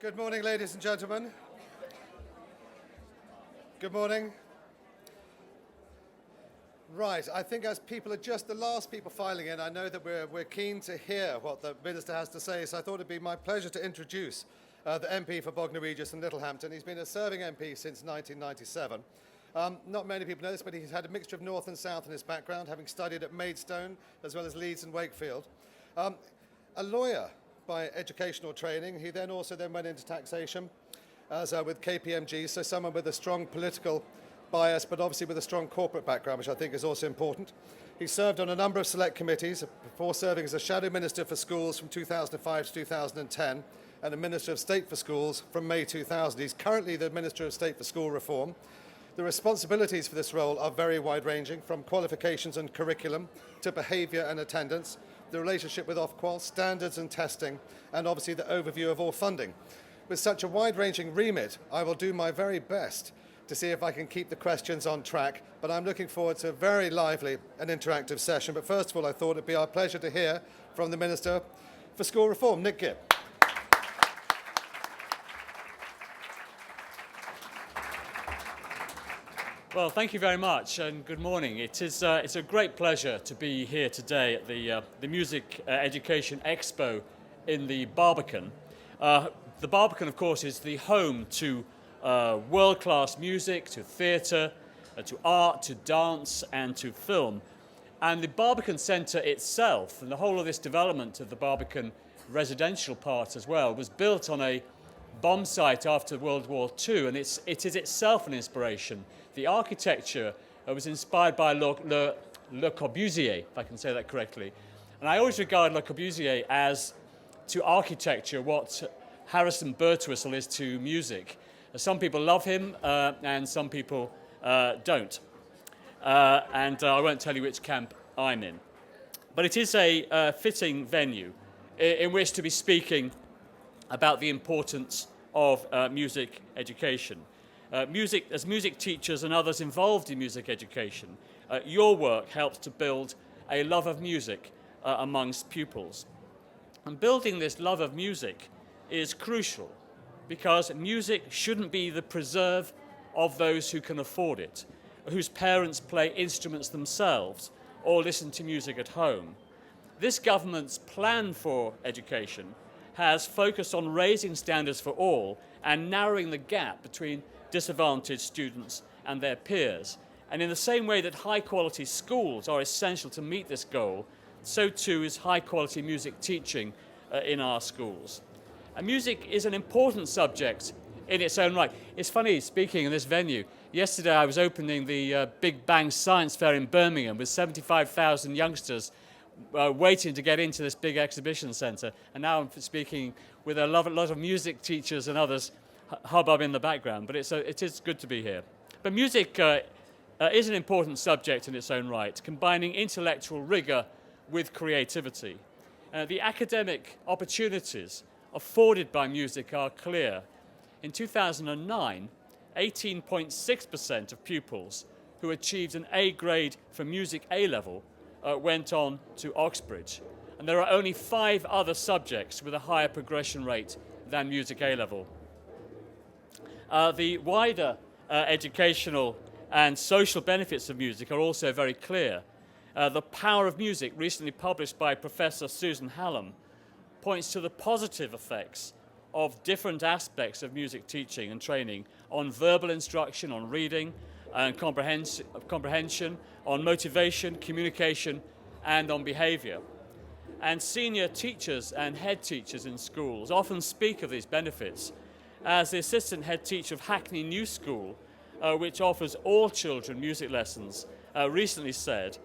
Good morning, ladies and gentlemen. Good morning. Right, I think as people are just the last people filing in, I know that we're keen to hear what the Minister has to say, so I thought it'd be my pleasure to introduce the MP for Bognor Regis and Littlehampton. He's been a serving MP since 1997. Not many people know this, but he's had a mixture of North and South in his background, having studied at Maidstone as well as Leeds and Wakefield. A lawyer by educational training. He then went into taxation as with KPMG, so someone with a strong political bias, but obviously with a strong corporate background, which I think is also important. He served on a number of select committees before serving as a Shadow Minister for Schools from 2005 to 2010 and a Minister of State for Schools from May 2000. He's currently the Minister of State for School Reform. The responsibilities for this role are very wide-ranging, from qualifications and curriculum to behaviour and attendance, the relationship with Ofqual, standards and testing, and obviously the overview of all funding. With such a wide-ranging remit, I will do my very best to see if I can keep the questions on track, but I'm looking forward to a very lively and interactive session. But first of all, I thought it'd be our pleasure to hear from the Minister for School Reform, Nick Gibb. Well, thank you very much, and good morning. It's a great pleasure to be here today at the Music Education Expo in the Barbican. The Barbican, of course, is the home to world-class music, to theatre, to art, to dance, and to film. And the Barbican Centre itself, and the whole of this development of the Barbican residential part as well, was built on a bomb site after World War II, and it is itself an inspiration. The architecture was inspired by Le Corbusier, if I can say that correctly. And I always regard Le Corbusier as, to architecture, what Harrison Birtwistle is to music. Some people love him, and some people don't. And I won't tell you which camp I'm in. But it is a fitting venue in which to be speaking about the importance of music education. As music teachers and others involved in music education, your work helps to build a love of music amongst pupils. And building this love of music is crucial because music shouldn't be the preserve of those who can afford it, whose parents play instruments themselves or listen to music at home. This government's plan for education has focused on raising standards for all and narrowing the gap between disadvantaged students and their peers. And in the same way that high-quality schools are essential to meet this goal, so too is high-quality music teaching in our schools. And music is an important subject in its own right. It's funny, speaking in this venue, yesterday I was opening the Big Bang Science Fair in Birmingham with 75,000 youngsters waiting to get into this big exhibition centre, and now I'm speaking with a lot of music teachers and others hubbub in the background, but it is good to be here. But music is an important subject in its own right, combining intellectual rigour with creativity. The academic opportunities afforded by music are clear. In 2009, 18.6% of pupils who achieved an A grade for music A-level went on to Oxbridge. And there are only 5 other subjects with a higher progression rate than music A-level. The wider educational and social benefits of music are also very clear. The Power of Music, recently published by Professor Susan Hallam, points to the positive effects of different aspects of music teaching and training on verbal instruction, on reading and comprehension, on motivation, communication, and on behaviour. And senior teachers and head teachers in schools often speak of these benefits. As the assistant head teacher of Hackney New School, which offers all children music lessons, recently said,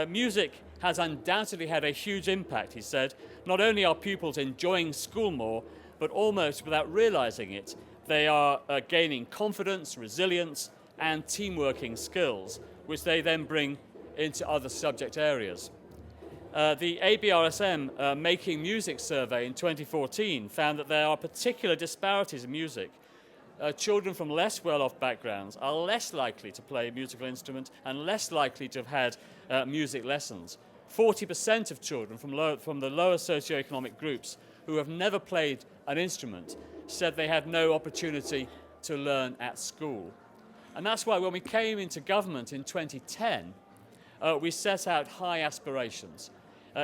music has undoubtedly had a huge impact, he said. Not only are pupils enjoying school more, but almost without realising it, they are gaining confidence, resilience, and teamworking skills, which they then bring into other subject areas. The ABRSM Making Music survey in 2014 found that there are particular disparities in music. Children from less well-off backgrounds are less likely to play a musical instrument and less likely to have had music lessons. 40% of children from the lower socioeconomic groups who have never played an instrument said they had no opportunity to learn at school. And that's why when we came into government in 2010, we set out high aspirations.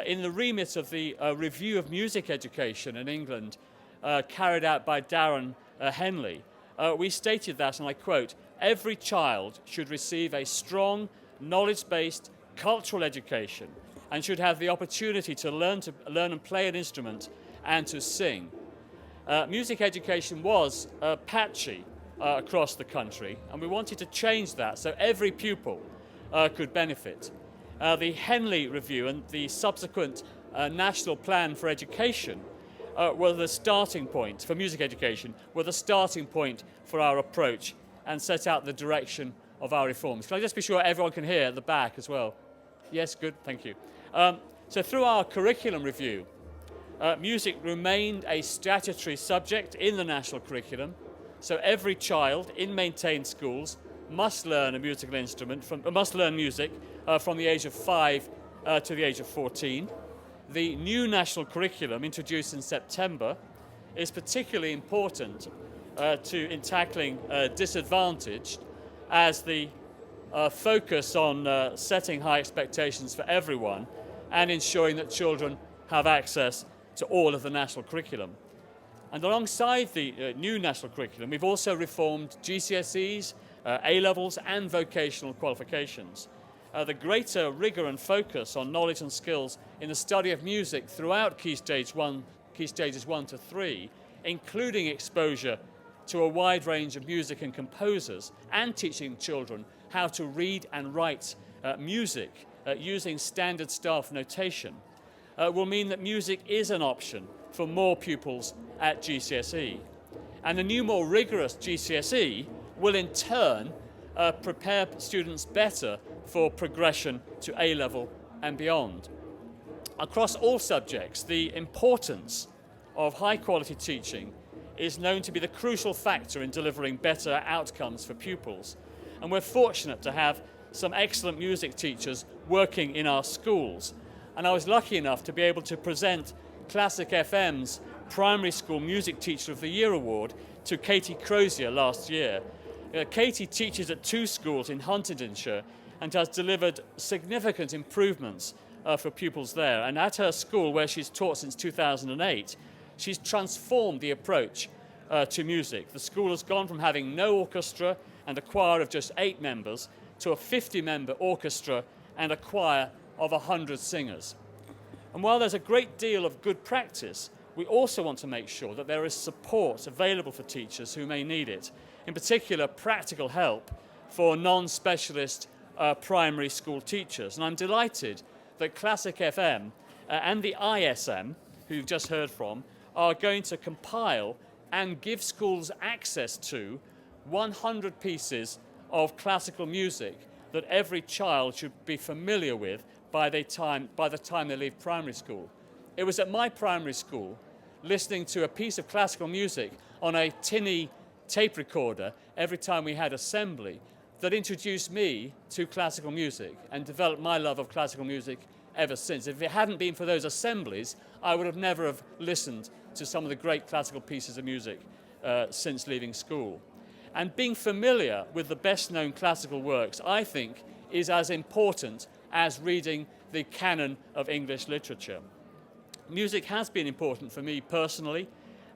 In the remit of the review of music education in England, carried out by Darren Henley, we stated that, and I quote, "Every child should receive a strong, knowledge-based cultural education and should have the opportunity to learn and play an instrument and to sing." Music education was patchy across the country, and we wanted to change that so every pupil could benefit. The Henley Review and the subsequent National Plan for Education were the starting point for music education, were the starting point for our approach and set out the direction of our reforms. Can I just be sure everyone can hear at the back as well? Yes, good, thank you. So through our curriculum review, music remained a statutory subject in the national curriculum. So every child in maintained schools must learn a musical instrument, must learn music from the age of 5 to the age of 14. The new national curriculum introduced in September is particularly important in tackling disadvantaged, as the focus on setting high expectations for everyone and ensuring that children have access to all of the national curriculum. And alongside the new national curriculum, we've also reformed GCSEs, A-levels and vocational qualifications. The greater rigour and focus on knowledge and skills in the study of music throughout key stages 1 to 3, including exposure to a wide range of music and composers, and teaching children how to read and write music using standard staff notation, will mean that music is an option for more pupils at GCSE. And the new, more rigorous GCSE will in turn prepare students better for progression to A-level and beyond. Across all subjects, the importance of high-quality teaching is known to be the crucial factor in delivering better outcomes for pupils. And we're fortunate to have some excellent music teachers working in our schools. And I was lucky enough to be able to present Classic FM's Primary School Music Teacher of the Year award to Katie Crozier last year. Katie teaches at 2 schools in Huntingdonshire and has delivered significant improvements for pupils there. And at her school, where she's taught since 2008, she's transformed the approach to music. The school has gone from having no orchestra and a choir of just 8 members to a 50-member orchestra and a choir of 100 singers. And while there's a great deal of good practice, we also want to make sure that there is support available for teachers who may need it, in particular practical help for non-specialist primary school teachers. And I'm delighted that Classic FM and the ISM, who you've just heard from, are going to compile and give schools access to 100 pieces of classical music that every child should be familiar with by the time they leave primary school. It was at my primary school, listening to a piece of classical music on a tinny tape recorder every time we had assembly, that introduced me to classical music and developed my love of classical music ever since. If it hadn't been for those assemblies, I would have never have listened to some of the great classical pieces of music since leaving school. And being familiar with the best-known classical works, I think, is as important as reading the canon of English literature. Music has been important for me personally,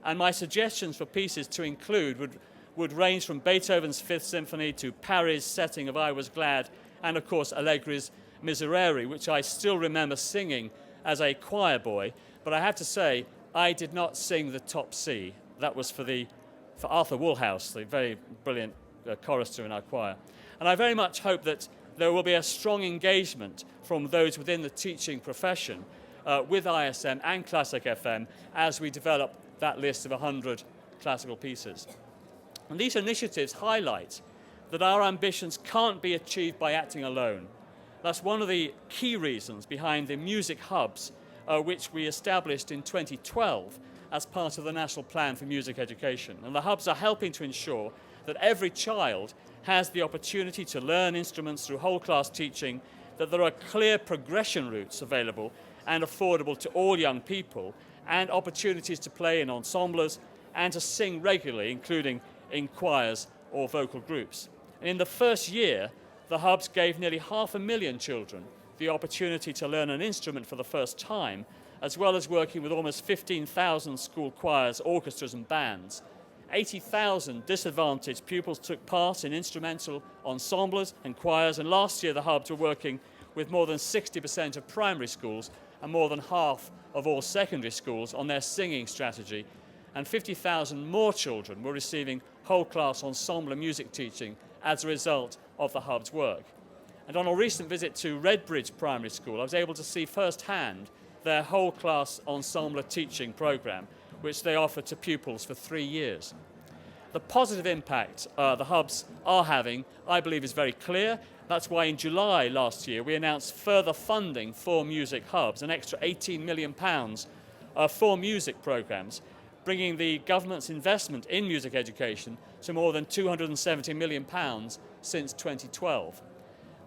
and my suggestions for pieces to include would range from Beethoven's Fifth Symphony to Parry's setting of I Was Glad, and of course Allegri's Miserere, which I still remember singing as a choir boy. But I have to say, I did not sing the top C. That was for Arthur Woolhouse, the very brilliant chorister in our choir. And I very much hope that there will be a strong engagement from those within the teaching profession with ISM and Classic FM as we develop that list of 100 classical pieces. And these initiatives highlight that our ambitions can't be achieved by acting alone. That's one of the key reasons behind the music hubs, which we established in 2012 as part of the National Plan for Music Education. And the hubs are helping to ensure that every child has the opportunity to learn instruments through whole class teaching, that there are clear progression routes available and affordable to all young people, and opportunities to play in ensembles and to sing regularly, including in choirs or vocal groups. And in the first year, the hubs gave nearly 500,000 children the opportunity to learn an instrument for the first time, as well as working with almost 15,000 school choirs, orchestras and bands. 80,000 disadvantaged pupils took part in instrumental ensembles and choirs, and last year the hubs were working with more than 60% of primary schools and more than half of all secondary schools on their singing strategy, and 50,000 more children were receiving whole class ensemble and music teaching as a result of the hub's work. And on a recent visit to Redbridge Primary School, I was able to see firsthand their whole class ensemble teaching programme, which they offer to pupils for 3 years. The positive impact the hubs are having, I believe, is very clear. That's why in July last year we announced further funding for music hubs, an extra £18 million for music programmes, bringing the government's investment in music education to more than £270 million since 2012.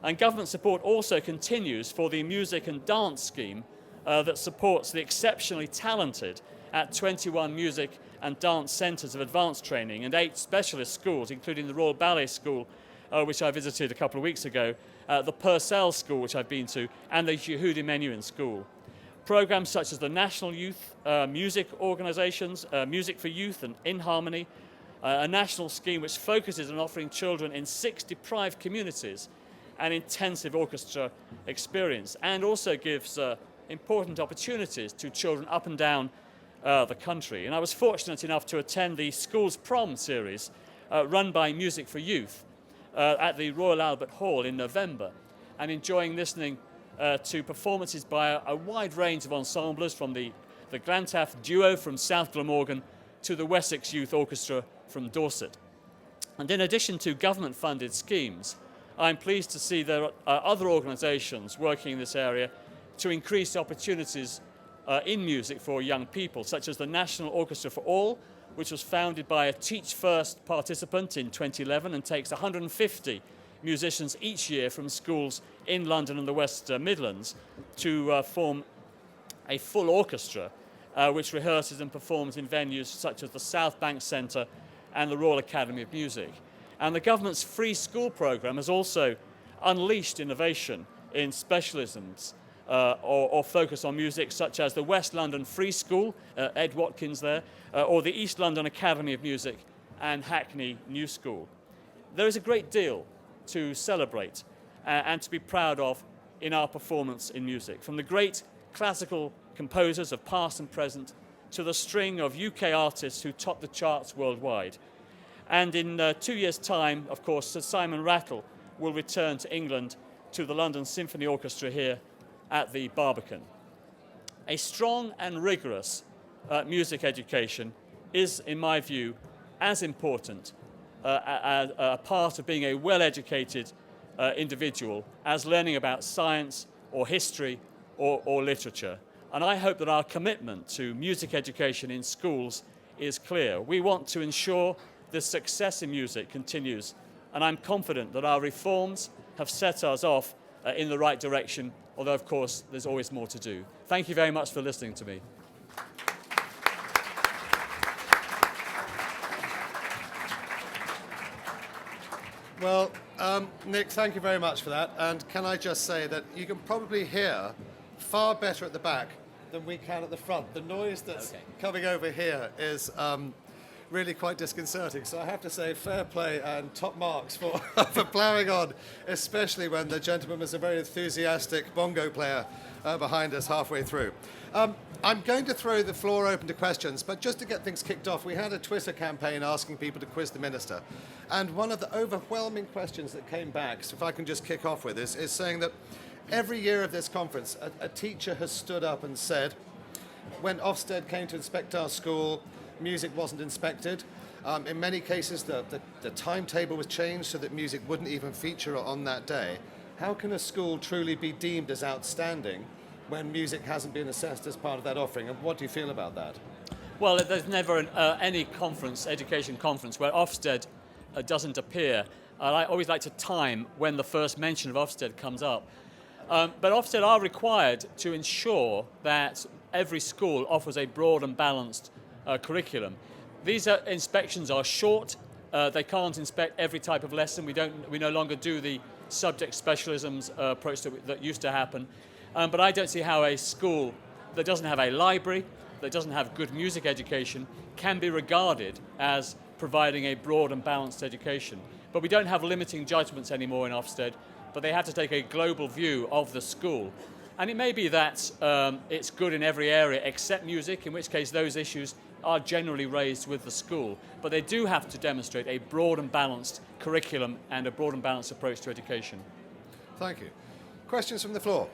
And government support also continues for the music and dance scheme that supports the exceptionally talented at 21 music and dance centres of advanced training and 8 specialist schools, including the Royal Ballet School, which I visited a couple of weeks ago, the Purcell School, which I've been to, and the Yehudi Menuhin School. Programmes such as the National Youth Music Organisations, Music for Youth and In Harmony, a national scheme which focuses on offering children in 6 deprived communities an intensive orchestra experience, and also gives important opportunities to children up and down the country. And I was fortunate enough to attend the Schools Prom series run by Music for Youth at the Royal Albert Hall in November, and enjoying listening to performances by a wide range of ensembles, from the Glantaff Duo from South Glamorgan to the Wessex Youth Orchestra from Dorset. And in addition to government-funded schemes, I'm pleased to see there are other organisations working in this area to increase opportunities in music for young people, such as the National Orchestra for All, which was founded by a Teach First participant in 2011 and takes 150 musicians each year from schools in London and the West Midlands to form a full orchestra which rehearses and performs in venues such as the South Bank Centre and the Royal Academy of Music. And the government's free school programme has also unleashed innovation in specialisms or focus on music, such as the West London Free School, Ed Watkins there, or the East London Academy of Music and Hackney New School. There is a great deal to celebrate and to be proud of in our performance in music, from the great classical composers of past and present to the string of UK artists who top the charts worldwide. And in 2 years' time, of course, Sir Simon Rattle will return to England to the London Symphony Orchestra here at the Barbican. A strong and rigorous music education is, in my view, as important a part of being a well-educated individual as learning about science or history or literature. And I hope that our commitment to music education in schools is clear. We want to ensure the success in music continues, and I'm confident that our reforms have set us off in the right direction, although of course there's always more to do. Thank you very much for listening to me. Well, Nick, thank you very much for that. And can I just say that you can probably hear far better at the back than we can at the front. The noise that's coming over here is really quite disconcerting. So I have to say fair play and top marks for, for ploughing on, especially when the gentleman was a very enthusiastic bongo player behind us halfway through. I'm going to throw the floor open to questions, but just to get things kicked off, we had a Twitter campaign asking people to quiz the minister. And one of the overwhelming questions that came back, so if I can just kick off with this, is saying that every year of this conference, a teacher has stood up and said, when Ofsted came to inspect our school, music wasn't inspected. In many cases, the timetable was changed so that music wouldn't even feature on that day. How can a school truly be deemed as outstanding when music hasn't been assessed as part of that offering? And what do you feel about that? Well, there's never any conference, education conference, where Ofsted doesn't appear. I always like to time when the first mention of Ofsted comes up. But Ofsted are required to ensure that every school offers a broad and balanced curriculum. These inspections are short. They can't inspect every type of lesson. We no longer do the subject specialisms approach that used to happen. But I don't see how a school that doesn't have a library, that doesn't have good music education, can be regarded as providing a broad and balanced education. But we don't have limiting judgments anymore in Ofsted, but they have to take a global view of the school. And it may be that it's good in every area except music, in which case those issues are generally raised with the school. But they do have to demonstrate a broad and balanced curriculum and a broad and balanced approach to education. Thank you. Questions from the floor?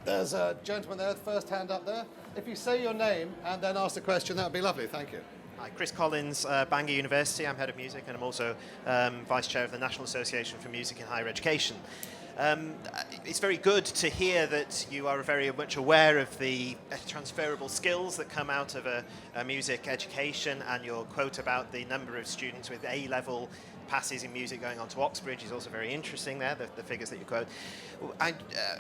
There's a gentleman there, first hand up there. If you say your name and then ask the question, that would be lovely. Thank you. Hi, Chris Collins, Bangor University. I'm head of music and I'm also vice chair of the National Association for Music in Higher Education. It's very good to hear that you are very much aware of the transferable skills that come out of a music education, and your quote about the number of students with A-level passes in music going on to Oxbridge is also very interesting there, the figures that you quote. I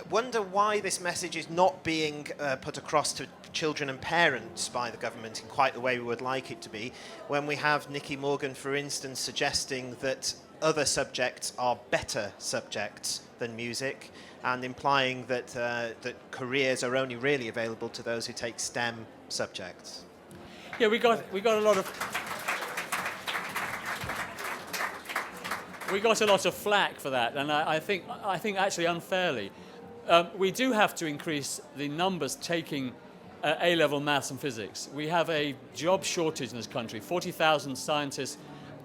wonder why this message is not being put across to children and parents by the government in quite the way we would like it to be, when we have Nicky Morgan, for instance, suggesting that other subjects are better subjects than music, and implying that that careers are only really available to those who take STEM subjects. Yeah, we got a lot of flack for that, and I think actually unfairly. We do have to increase the numbers taking A-level maths and physics. We have a job shortage in this country. 40,000 scientists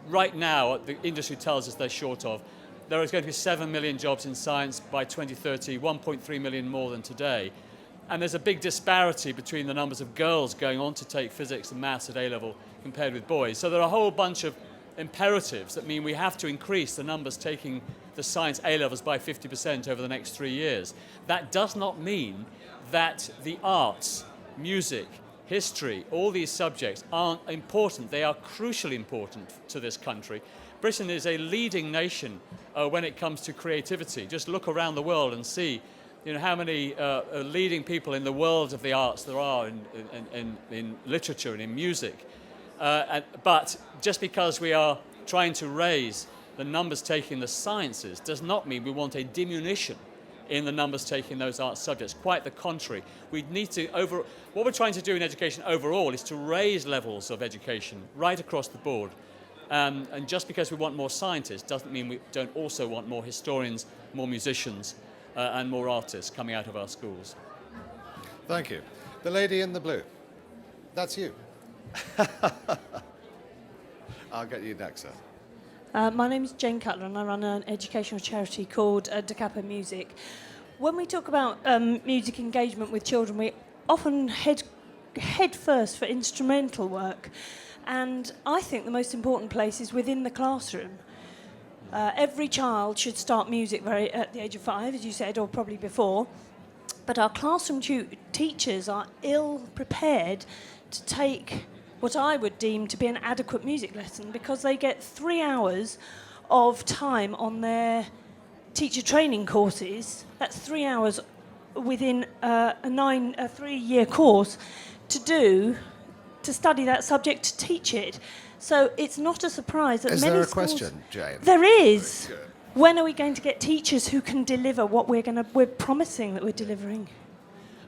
right now, the industry tells us they're short of. There is going to be 7 million jobs in science by 2030, 1.3 million more than today. And there's a big disparity between the numbers of girls going on to take physics and maths at A-level compared with boys. So there are a whole bunch of imperatives that mean we have to increase the numbers taking the science A-levels by 50% over the next 3 years. That does not mean that the arts, music, history, all these subjects aren't important. They are crucially important to this country. Britain is a leading nation when it comes to creativity. Just look around the world and see, how many leading people in the world of the arts there are in literature and in music. But just because we are trying to raise the numbers taking the sciences does not mean we want a diminution in the numbers taking those art subjects. Quite the contrary. We need to what we're trying to do in education overall is to raise levels of education right across the board. And just because we want more scientists doesn't mean we don't also want more historians, more musicians, and more artists coming out of our schools. Thank you. The lady in the blue. That's you. I'll get you next, sir. My name is Jane Cutler and I run an educational charity called Da Capo Music. When we talk about music engagement with children, we often head first for instrumental work. And I think the most important place is within the classroom. Every child should start music at the age of 5, as you said, or probably before. But our classroom teachers are ill prepared to take what I would deem to be an adequate music lesson, because they get 3 hours of time on their teacher training courses. That's 3 hours within a 3-year course to study that subject, to teach it. So it's not a surprise that Is many there a schools... question, Jane? There is. When are we going to get teachers who can deliver what we're promising that we're delivering?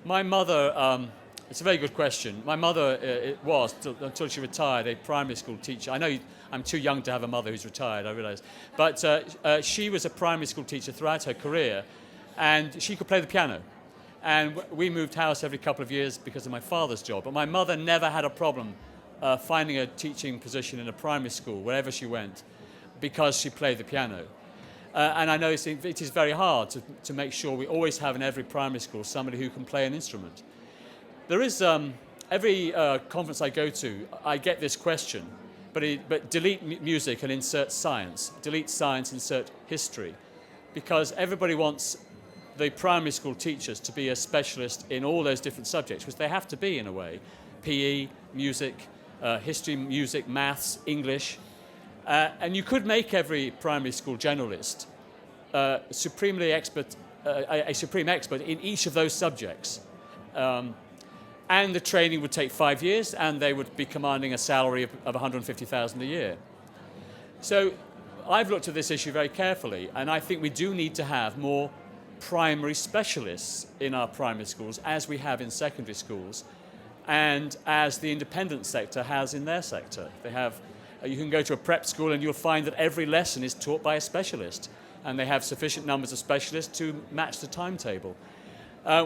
My mother, it's a very good question. My mother was, until she retired, a primary school teacher. I know I'm too young to have a mother who's retired, I realise. But she was a primary school teacher throughout her career, and she could play the piano. And we moved house every couple of years because of my father's job. But my mother never had a problem finding a teaching position in a primary school, wherever she went, because she played the piano. And I know it is very hard to make sure we always have in every primary school somebody who can play an instrument. There is, every conference I go to, I get this question, but delete music and insert science. Delete science, insert history. Because everybody wants the primary school teachers to be a specialist in all those different subjects, which they have to be in a way. PE, music, history, music, maths, English. And you could make every primary school generalist a supreme expert in each of those subjects. And the training would take 5 years, and they would be commanding a salary of 150,000 a year. So I've looked at this issue very carefully, and I think we do need to have more primary specialists in our primary schools, as we have in secondary schools, and as the independent sector has in their sector. They have, you can go to a prep school and you'll find that every lesson is taught by a specialist, and they have sufficient numbers of specialists to match the timetable.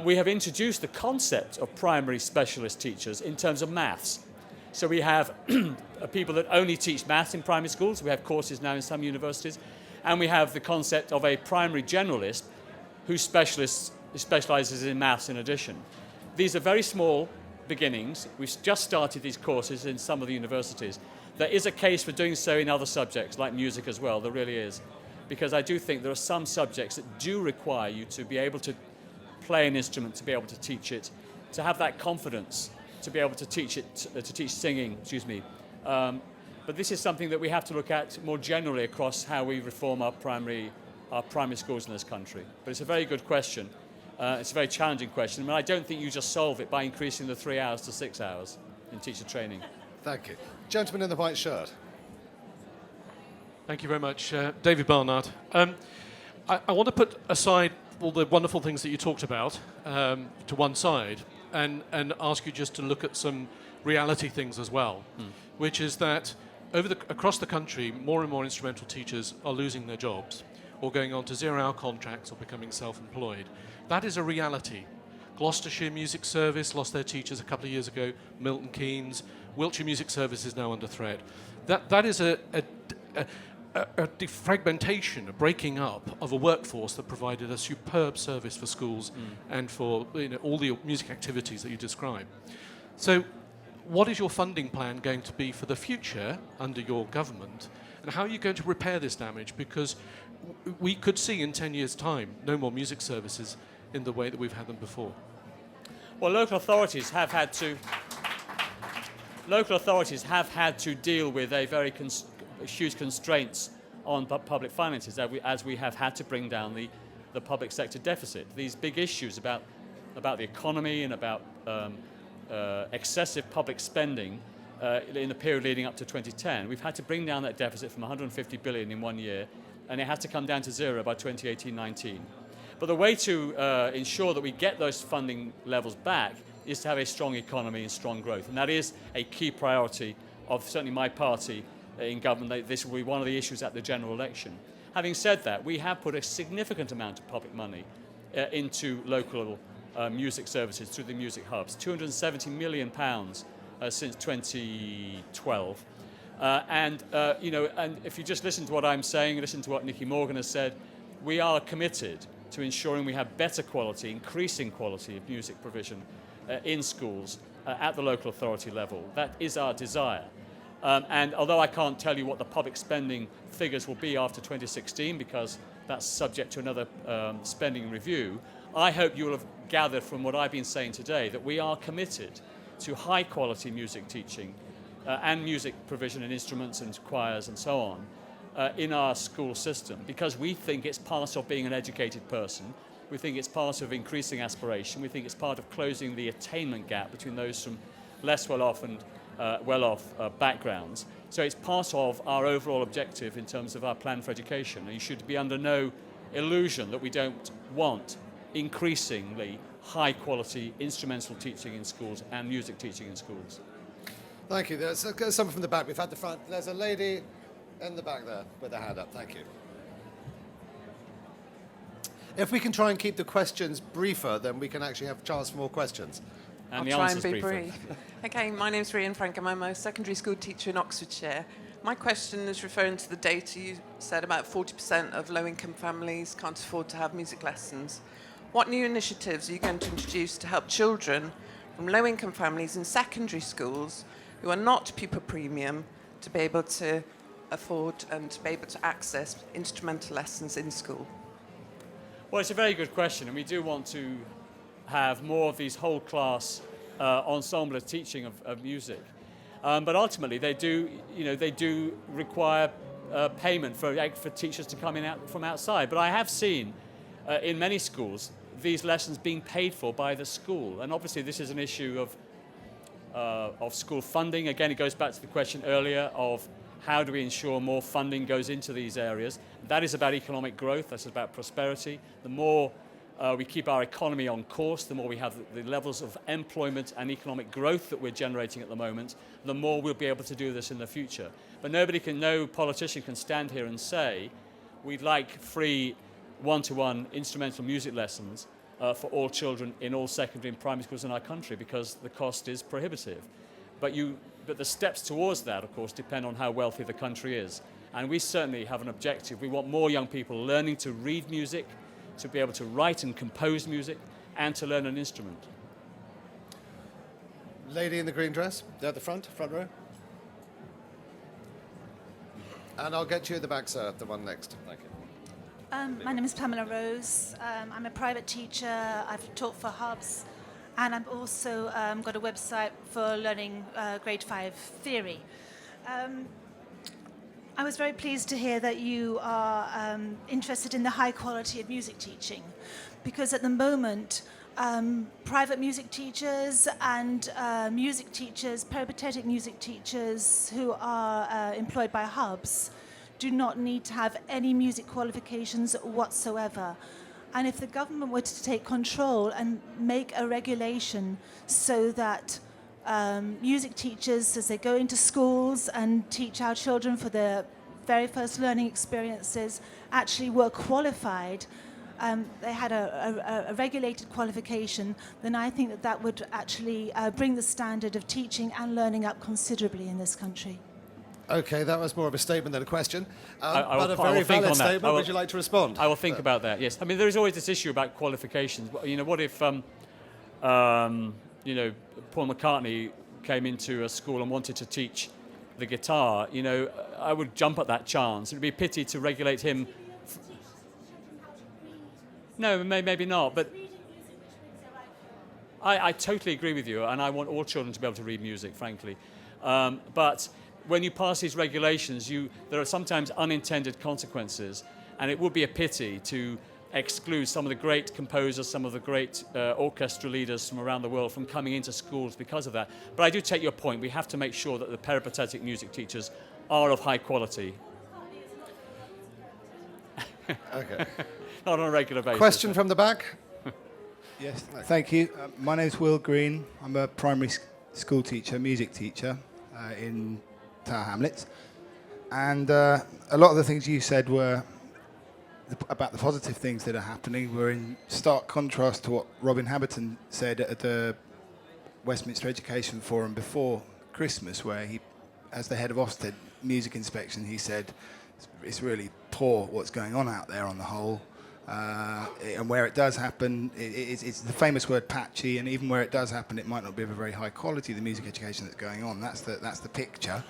We have introduced the concept of primary specialist teachers in terms of maths. So we have people that only teach maths in primary schools. We have courses now in some universities. And we have the concept of a primary generalist who specializes in maths in addition. These are very small beginnings. We've just started these courses in some of the universities. There is a case for doing so in other subjects, like music as well. There really is. Because I do think there are some subjects that do require you to be able to play an instrument, to be able to teach it, to have that confidence, to be able to teach it, to teach singing, but this is something that we have to look at more generally across how we reform our primary schools in this country. But it's a very good question. It's a very challenging question. I mean, I don't think you just solve it by increasing the 3 hours to 6 hours in teacher training. Thank you. Gentleman in the white shirt. Thank you very much. David Barnard. I want to put aside all the wonderful things that you talked about to one side and ask you just to look at some reality things as well, which is that across the country, more and more instrumental teachers are losing their jobs or going on to zero-hour contracts or becoming self-employed. That is a reality. Gloucestershire Music Service lost their teachers a couple of years ago, Milton Keynes, Wiltshire Music Service is now under threat. That is a defragmentation, a breaking up of a workforce that provided a superb service for schools and for all the music activities that you describe. So what is your funding plan going to be for the future under your government, and how are you going to repair this damage? Because we could see in 10 years' time no more music services in the way that we've had them before. Well, local authorities have had to deal with a very huge constraints on public finances as we have had to bring down the public sector deficit. These big issues about the economy and about excessive public spending in the period leading up to 2010, we've had to bring down that deficit from 150 billion in 1 year, and it has to come down to zero by 2018-19. But the way to ensure that we get those funding levels back is to have a strong economy and strong growth, and that is a key priority of certainly my party in government. This will be one of the issues at the general election. Having said that, we have put a significant amount of public money into local music services through the music hubs, £270 million since 2012. And if you just listen to what I'm saying, listen to what Nicky Morgan has said, we are committed to ensuring we have better quality, increasing quality of music provision in schools at the local authority level. That is our desire. And although I can't tell you what the public spending figures will be after 2016, because that's subject to another spending review, I hope you will have gathered from what I've been saying today that we are committed to high quality music teaching and music provision in instruments and choirs and so on in our school system, because we think it's part of being an educated person. We think it's part of increasing aspiration. We think it's part of closing the attainment gap between those from less well-off and well-off backgrounds. So it's part of our overall objective in terms of our plan for education. And you should be under no illusion that we don't want increasingly high-quality instrumental teaching in schools and music teaching in schools. Thank you. There's someone from the back. We've had the front. There's a lady in the back there with her hand up. Thank you. If we can try and keep the questions briefer, then we can actually have a chance for more questions. And I'll try and be brief. Okay, my name's Rhian Frankham. I'm a secondary school teacher in Oxfordshire. My question is referring to the data you said about 40% of low-income families can't afford to have music lessons. What new initiatives are you going to introduce to help children from low-income families in secondary schools who are not pupil premium to be able to afford and to be able to access instrumental lessons in school? Well, it's a very good question, and we do want to have more of these whole class ensemble teaching of music. But ultimately, they do require payment for teachers to come in from outside. But I have seen in many schools these lessons being paid for by the school, and obviously this is an issue of school funding. Again, it goes back to the question earlier of how do we ensure more funding goes into these areas. That is about economic growth, that's about prosperity. The more we keep our economy on course, the more we have the levels of employment and economic growth that we're generating at the moment, the more we'll be able to do this in the future. But no politician can stand here and say, we'd like free one-to-one instrumental music lessons for all children in all secondary and primary schools in our country, because the cost is prohibitive. But the steps towards that, of course, depend on how wealthy the country is. And we certainly have an objective. We want more young people learning to read music, to be able to write and compose music, and to learn an instrument. Lady in the green dress, there at the front row. And I'll get you at the back, sir, the one next. Thank you. My name is Pamela Rose. I'm a private teacher. I've taught for Hubs, and I've also got a website for learning grade 5 theory. I was very pleased to hear that you are interested in the high quality of music teaching, because at the moment, private music teachers and music teachers, peripatetic music teachers who are employed by Hubs do not need to have any music qualifications whatsoever. And if the government were to take control and make a regulation so that music teachers, as they go into schools and teach our children for their very first learning experiences, actually were qualified, they had a regulated qualification, then I think that would actually bring the standard of teaching and learning up considerably in this country. Okay, that was more of a statement than a question, I will but a think very on valid that. statement. Would you like to respond? I will think about that, yes. I mean, there is always this issue about qualifications. You know, what if, Paul McCartney came into a school and wanted to teach the guitar? You know, I would jump at that chance. It would be a pity to regulate him. No, maybe not, but I totally agree with you, and I want all children to be able to read music, frankly. But when you pass these regulations, there are sometimes unintended consequences, and it would be a pity to exclude some of the great composers, some of the great orchestra leaders from around the world from coming into schools because of that. But I do take your point. We have to make sure that the peripatetic music teachers are of high quality. Okay. Not on a regular basis. Question from the back. Yes, thank you. My name's Will Green. I'm a primary school teacher, music teacher in Tower Hamlets. And a lot of the things you said were about the positive things that are happening were in stark contrast to what Robin Habberton said at the Westminster Education Forum before Christmas, where he, as the head of Ofsted Music Inspection, he said it's really poor what's going on out there on the whole. And where it does happen, it's the famous word patchy, and even where it does happen, it might not be of a very high quality, the music education that's going on. That's the picture.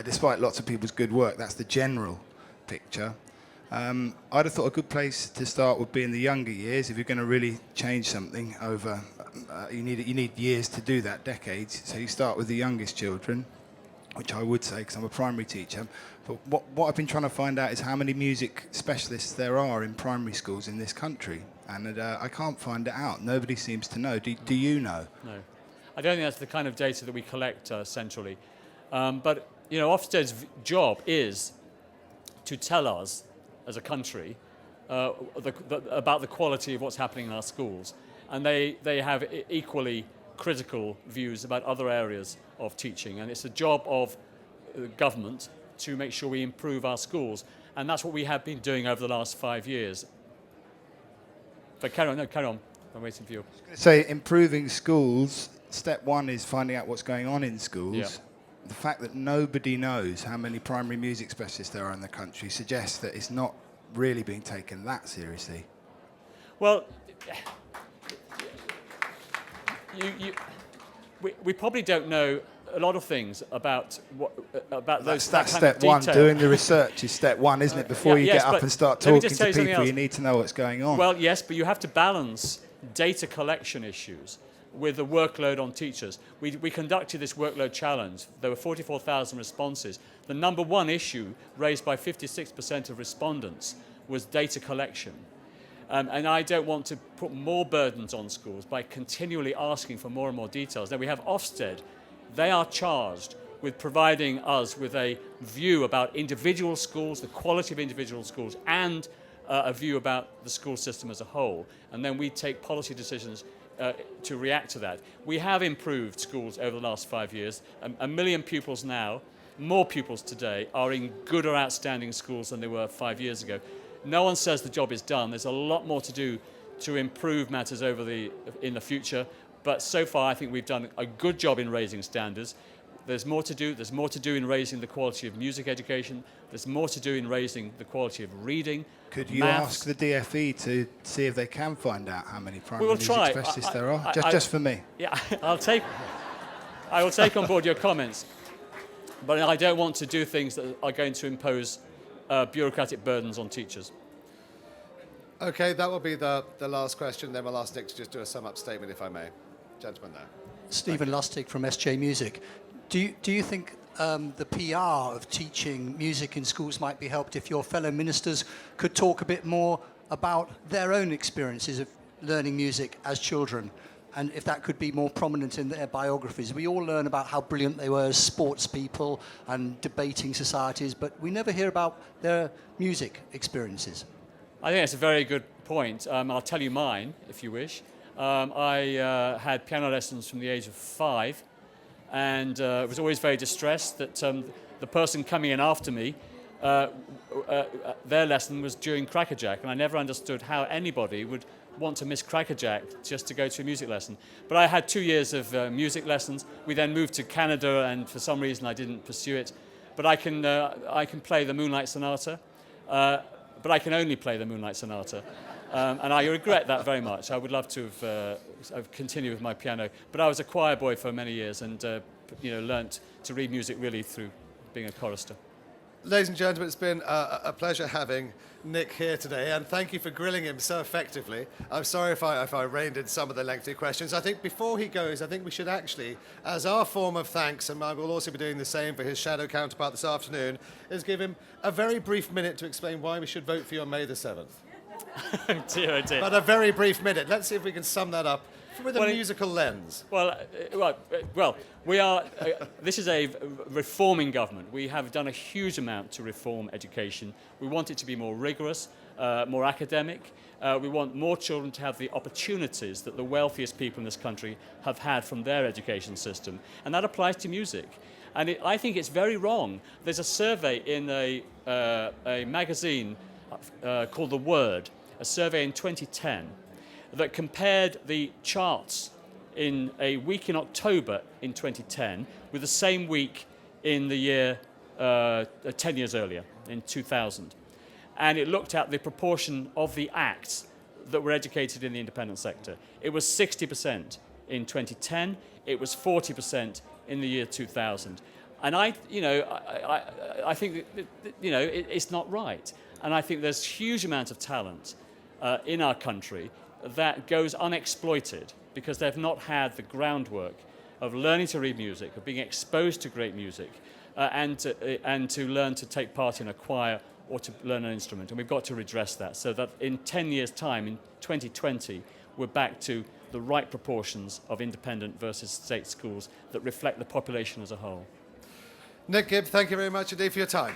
Despite lots of people's good work, that's the general picture. I'd have thought a good place to start would be in the younger years. If you're going to really change something over, you need years to do that, decades. So you start with the youngest children, which I would say, because I'm a primary teacher. But what I've been trying to find out is how many music specialists there are in primary schools in this country. And I can't find it out. Nobody seems to know. Do you know? No. I don't think that's the kind of data that we collect centrally. But, you know, Ofsted's job is to tell us, as a country, about the quality of what's happening in our schools. And they have equally critical views about other areas of teaching. And it's the job of government to make sure we improve our schools. And that's what we have been doing over the last 5 years. But carry on. I'm waiting for you. Say improving schools, step one is finding out what's going on in schools. Yeah. The fact that nobody knows how many primary music specialists there are in the country suggests that it's not really being taken that seriously. Well, we probably don't know a lot of things about those. That's that kind of step one. detail. Doing the research is step one, isn't it? Before you yes, get up but and start let me talking just to tell you something people, else. you need to know what's going on. Well, yes, but you have to balance data collection issues with the workload on teachers. We conducted this workload challenge. There were 44,000 responses. The number one issue raised by 56% of respondents was data collection. And I don't want to put more burdens on schools by continually asking for more and more details. Now, we have Ofsted They are charged with providing us with a view about individual schools, the quality of individual schools, and a view about the school system as a whole. And then we take policy decisions to react to that. We have improved schools over the last 5 years. A million pupils now, more pupils today, are in good or outstanding schools than they were 5 years ago. No one says the job is done. There's a lot more to do to improve matters in the future. But so far, I think we've done a good job in raising standards. There's more to do. There's more to do in raising the quality of music education. There's more to do in raising the quality of reading. Could you maths. ask the DFE to see if they can find out how many primary will music try. specialists there are? Just for me. Yeah, I will take on board your comments, but I don't want to do things that are going to impose bureaucratic burdens on teachers. Okay, that will be the last question. Then we'll ask Nick to just do a sum-up statement, if I may. Gentleman there. Stephen Lustig from SJ Music. Do you think the PR of teaching music in schools might be helped if your fellow ministers could talk a bit more about their own experiences of learning music as children, and if that could be more prominent in their biographies? We all learn about how brilliant they were as sports people and debating societies, but we never hear about their music experiences. I think that's a very good point. I'll tell you mine, if you wish. I had piano lessons from the age of 5, and was always very distressed that the person coming in after me, their lesson was during Crackerjack, and I never understood how anybody would want to miss Crackerjack just to go to a music lesson. But I had 2 years of music lessons. We then moved to Canada, and for some reason I didn't pursue it. But I can play the Moonlight Sonata, but I can only play the Moonlight Sonata. And I regret that very much. I would love to have continued with my piano. But I was a choir boy for many years and learnt to read music really through being a chorister. Ladies and gentlemen, it's been a pleasure having Nick here today, and thank you for grilling him so effectively. I'm sorry if I reined in some of the lengthy questions. I think before he goes, I think we should actually, as our form of thanks, and I will also be doing the same for his shadow counterpart this afternoon, is give him a very brief minute to explain why we should vote for you on May the 7th. Oh dear. But a very brief minute. Let's see if we can sum that up with a musical lens. Well, we are. This is a reforming government. We have done a huge amount to reform education. We want it to be more rigorous, more academic. We want more children to have the opportunities that the wealthiest people in this country have had from their education system, and that applies to music. And I think it's very wrong. There's a survey in a magazine called The Word, a survey in 2010, that compared the charts in a week in October in 2010 with the same week in the year 10 years earlier, in 2000. And it looked at the proportion of the acts that were educated in the independent sector. It was 60% in 2010. It was 40% in the year 2000. And I think it's not right. And I think there's huge amount of talent in our country that goes unexploited because they've not had the groundwork of learning to read music, of being exposed to great music, and to learn to take part in a choir or to learn an instrument. And we've got to redress that so that in 10 years' time, in 2020, we're back to the right proportions of independent versus state schools that reflect the population as a whole. Nick Gibb, thank you very much indeed for your time.